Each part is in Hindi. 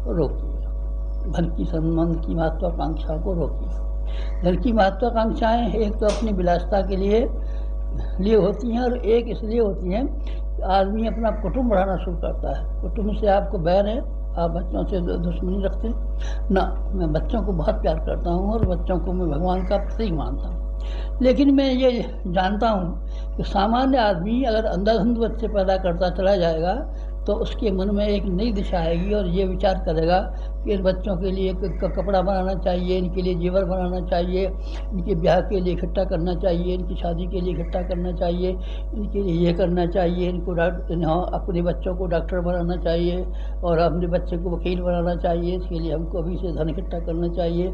रोकिए। धन की संबंध की महत्वाकांक्षा को रोकिए। धन की महत्वाकांक्षाएँ एक तो अपनी विलासिता के लिए होती हैं, और एक इसलिए होती हैं कि आदमी अपना कुटुंब बढ़ाना शुरू करता है। कुटुंब से आपको बैर है, आप बच्चों से दुश्मनी रखते हैं ना। मैं बच्चों को बहुत प्यार करता हूँ और बच्चों को मैं भगवान का प्रतीक मानता हूँ। लेकिन मैं ये जानता हूँ कि सामान्य आदमी अगर अंधाधुंध बच्चे पैदा करता चला जाएगा तो उसके मन में एक नई दिशा आएगी और ये विचार करेगा कि इन बच्चों के लिए कपड़ा बनाना चाहिए, इनके लिए जेवर बनाना चाहिए, इनके ब्याह के लिए इकट्ठा करना चाहिए, इनकी शादी के लिए इकट्ठा करना चाहिए, इनके लिए ये करना चाहिए, इनको अपने बच्चों को डॉक्टर बनाना चाहिए और अपने बच्चे को वकील बनाना चाहिए, इसके लिए हमको अभी से धन इकट्ठा करना चाहिए।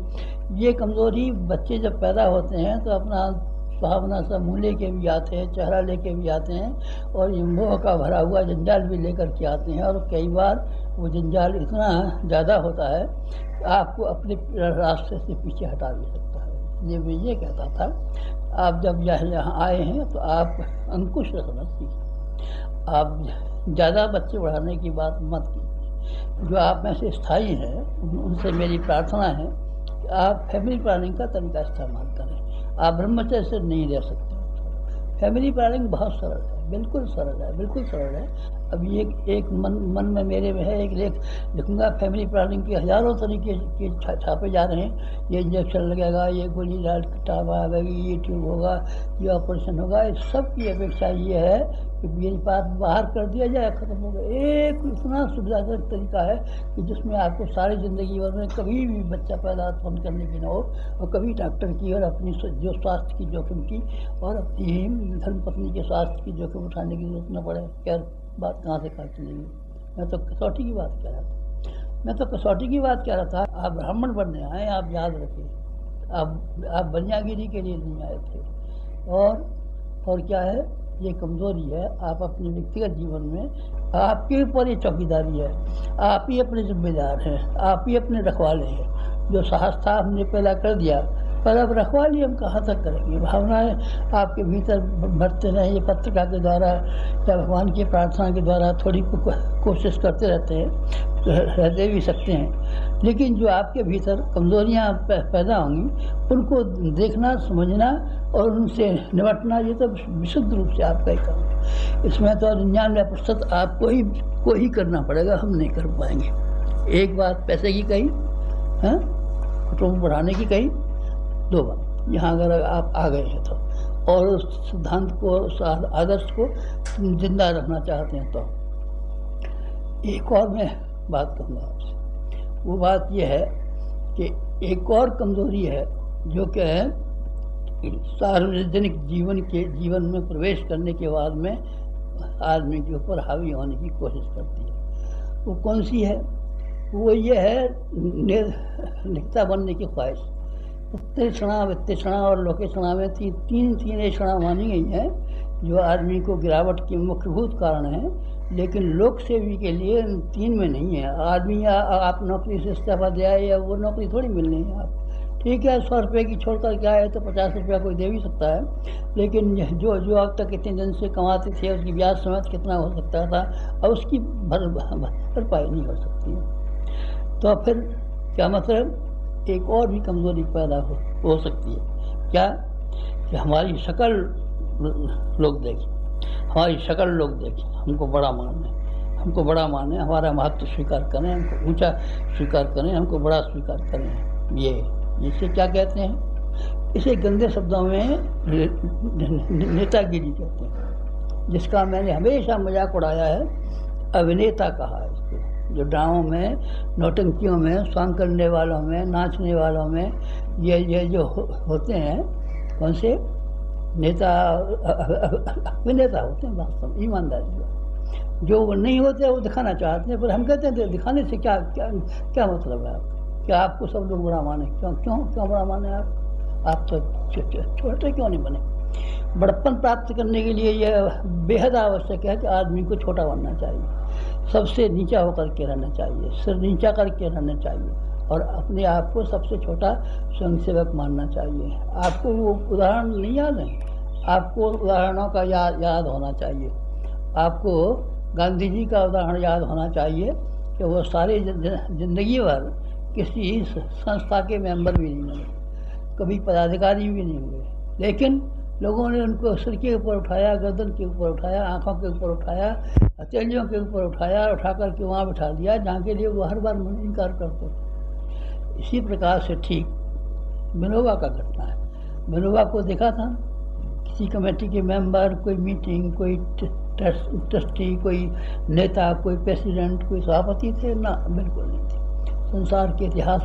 ये कमज़ोरी बच्चे जब पैदा होते हैं तो अपना सुहावना सा मुँह लेके भी आते हैं, चेहरा लेके भी आते हैं और ये मोह का भरा हुआ जंजाल भी लेकर के आते हैं, और कई बार वो जंजाल इतना ज़्यादा होता है कि आपको अपने रास्ते से पीछे हटा भी सकता है। ये मैं ये कहता था, आप जब यहाँ आए हैं तो आप अंकुश रखना सीखें। आप ज़्यादा बच्चे बढ़ाने की बात मत कीजिए। जो आप में से स्थायी हैं उनसे मेरी प्रार्थना है कि आप फैमिली प्लानिंग का तरीका इस्तेमाल करें। आप ब्रह्मचर्य से नहीं रह सकते। फैमिली प्लानिंग बहुत सरल है, बिल्कुल सरल है, बिल्कुल सरल है। अभी एक मन में मेरे में है, एक लेख लिखूँगा। फैमिली प्लानिंग के हज़ारों तरीके के छापे जा रहे हैं। ये इंजेक्शन लगेगा, ये गोली डाल किताब आ गई, ये ट्यूब होगा, ये ऑपरेशन होगा। इस सब की अपेक्षा ये है कि ये बात बाहर कर दिया जाए, ख़त्म हो गया। एक इतना सुविधाजनक तरीका है कि जिसमें आपको सारी ज़िंदगी भर में कभी भी बच्चा पैदा उत्पन्न करने की ना हो, और कभी डॉक्टर की और अपनी जो स्वास्थ्य की जोखिम की और अपनी धर्मपत्नी के स्वास्थ्य की जोखिम उठाने की जरूरत न पड़े। खैर, बात कहाँ से कहाँ चलेगी। मैं तो कसौटी की बात कह रहा था। आप ब्राह्मण बनने आए, आप याद रखिए। आप बनियागिरी के लिए नहीं आए थे। और क्या है, ये कमज़ोरी है। आप अपने व्यक्तिगत जीवन में आपके ऊपर ये चौकीदारी है। आप ही अपने जिम्मेदार हैं, आप ही अपने रखवाले हैं। जो साहस था हमने पैदा कर दिया, पर अब रखवाली हम कहाँ तक करेंगे। भावनाएं आपके भीतर भरते रहें, ये पत्रिका के द्वारा या भगवान की प्रार्थना के द्वारा थोड़ी कोशिश करते रहते हैं, तो रहते भी सकते हैं। लेकिन जो आपके भीतर कमज़ोरियाँ पैदा होंगी उनको देखना, समझना और उनसे निपटना, ये तो विशुद्ध रूप से आपका ही काम है। इसमें तो 99% आपको ही करना पड़ेगा, हम नहीं कर पाएंगे। एक बात पैसे की कही, हाँ, कुटुंब बढ़ाने की कही, 2 बात यहाँ अगर आप आ गए हैं तो, और उस सिद्धांत को, उस आदर्श को जिंदा रखना चाहते हैं तो एक और मैं बात कहूँगा आपसे। वो बात ये है कि एक और कमज़ोरी है जो कि है सार्वजनिक जीवन में प्रवेश करने के बाद में आदमी के ऊपर हावी होने की कोशिश करती है। वो कौन सी है? वो ये है नेता बनने की ख्वाहिश। उत्तेषणा, वित्तेषणा और लोकेषणा में तीन ऐषणा मानी गई हैं जो आदमी को गिरावट के मुख्यभूत कारण हैं, लेकिन लोक सेवी के लिए इन 3 में नहीं है। आदमी आप नौकरी से इस्तीफा दे आए, या वो नौकरी थोड़ी मिलनी है। आप ठीक है, 100 रुपये की छोड़ कर के आए तो 50 रुपया कोई दे भी सकता है, लेकिन जो अब तक इतने दिन से कमाते थे उसकी ब्याज समेत कितना हो सकता था, और उसकी भरपाई नहीं हो सकती है। तो फिर क्या मतलब, एक और भी कमज़ोरी पैदा हो सकती है। क्या कि हमारी शक्ल लोग देखें, हमको बड़ा माने, हमारा महत्व स्वीकार करें, हमको ऊंचा स्वीकार करें, हमको बड़ा स्वीकार करें। ये इसे क्या कहते हैं? इसे गंदे शब्दों में नेतागिरी कहते हैं, जिसका मैंने हमेशा मजाक उड़ाया है, अभिनेता कहा है इसको। जो ड्रामों में, नौटंकियों में, सॉन्ग करने वालों में, नाचने वालों में ये जो होते हैं, कौन से नेता, अभिनेता होते हैं। वास्तव में ईमानदारी जो वो नहीं होते वो दिखाना चाहते हैं, पर हम कहते हैं दिखाने से क्या मतलब है आपका? क्या आपको सब लोग बड़ा माने? क्यों बड़ा माने आप तो छोटे क्यों नहीं बने? बड़प्पन प्राप्त करने के लिए यह बेहद आवश्यक है कि आदमी को छोटा बनना चाहिए, सबसे नीचा होकर के रहना चाहिए, सिर नीचा करके रहना चाहिए, और अपने आप को सबसे छोटा स्वयंसेवक मानना चाहिए। आपको वो उदाहरण नहीं याद है? आपको उदाहरणों का याद होना चाहिए। आपको गांधी जी का उदाहरण याद होना चाहिए कि वो सारे ज़िंदगी भर किसी संस्था के मेंबर भी नहीं बने, कभी पदाधिकारी भी नहीं हुए, लेकिन लोगों ने उनको सिर के ऊपर उठाया, गर्दन के ऊपर उठाया, आँखों के ऊपर उठाया, हथेलियों के ऊपर उठाया, उठा कर के वहाँ बिठा दिया जहाँ के लिए वो हर बार इनकार करते थे। इसी प्रकार से ठीक विनोबा का घटना है। विनोबा को देखा था किसी कमेटी के मेंबर, कोई मीटिंग, कोई ट्रस्टी, कोई नेता, कोई प्रेसिडेंट, कोई सभापति थे? ना, बिल्कुल नहीं थे। संसार के इतिहास